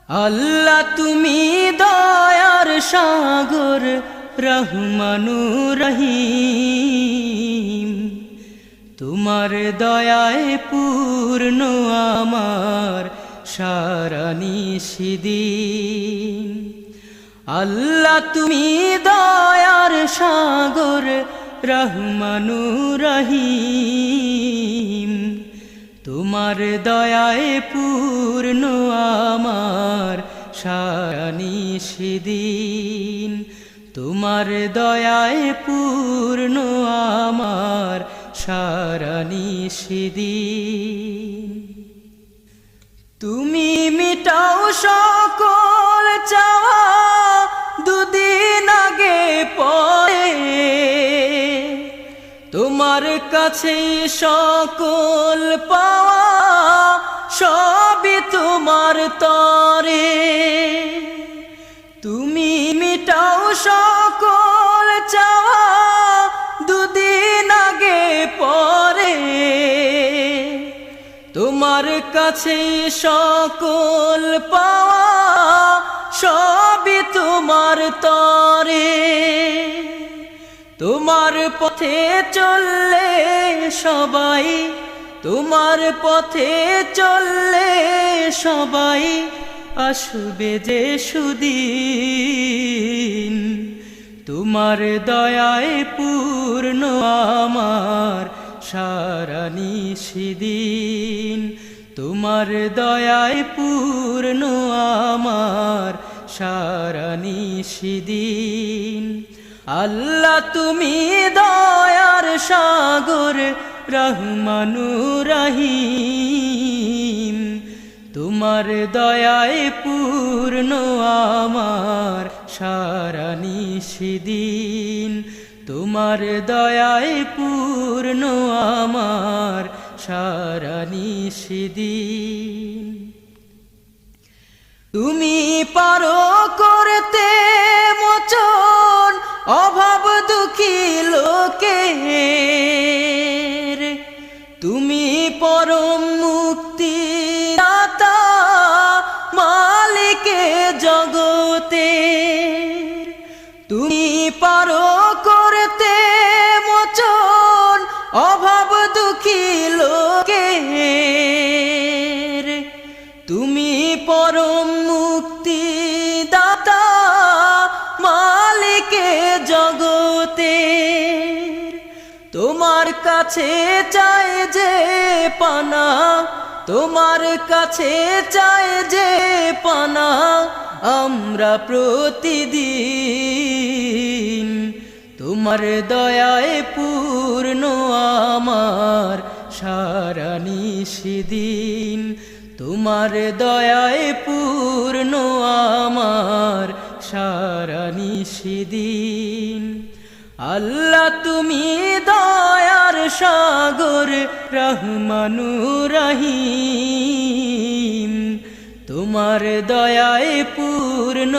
আল্লাহ তুমি দয়ার সাগর রহমানুর রহিম, তোমার দয়ায় পূর্ণ আমার সারা নিশিদিন। আল্লাহ তুমি দয়ার সাগর রহমানুর রহিম, তোমার দয়ায় পূর্ণ আমার সারা নিশিদিন। তোমার দয়ায় পূর্ণ আমার সারা নিশিদিন। তুমি মিটাও সকল চাওয়া দুদিন আগে পরে, তোমার কাছে সকল পাওয়া সবই তোমার তরে। তুমি মিটাও সকল চাওয়া দুদিন আগে পরে, তোমার কাছে সকল পাওয়া সবই তোমার তরে। তোমার পথে চললে সবাই, তোমার পথে চললে সবাই আসবে যে সুদিন। তোমার দয়ায় পূর্ণ আমার সারা নিশিদিন। তোমার দয়ায় পূর্ণ আমার সারা নিশিদিন। আল্লাহ তুমি দয়ার সাগর রহমানুর রহিম, তোমার দয়ায় পূর্ণ আমার সারা নিশিদিন। তোমার দয়ায় পূর্ণ আমার সারা নিশিদিন। তুমি পারো করতে মোচন অভাব দুঃখী লোকের, তুমি পরম মুক্তি দাতা মালিকে জগতের। তুমি পারো করতে মোচন অভাব দুঃখী লোকের, তুমি পরম মুক্তি দাতা মালিকে জগতের। তোমার কাছে চাই যে পানা, তোমার কাছে চাই যে পানা আমরা প্রতিদিন। তোমার দয়ায় পূর্ণ আমার সারা নিশিদিন। তোমার দয়ায় পূর্ণ আমার সারা নিশিদিন। আল্লাহ তুমি দয়ার সাগর রহমানুর রহিম, তোমার দয়ায় পূর্ণ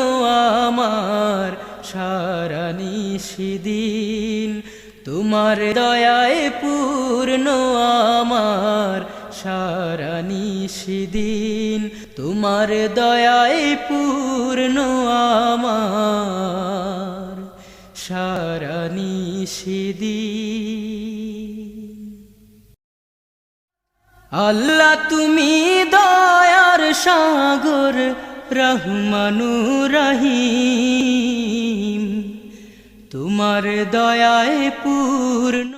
আমার সারা নিশিদিন। তোমার দয়ায় পূর্ণ আমার সারা নিশিদিন। তোমার দয়ায় পূর্ণ আমার সারা নিশিদিন। আল্লাহ তুমি দয়ার সাগর রহমানুর রহিম, তোমার দয়ায় পূর্ণ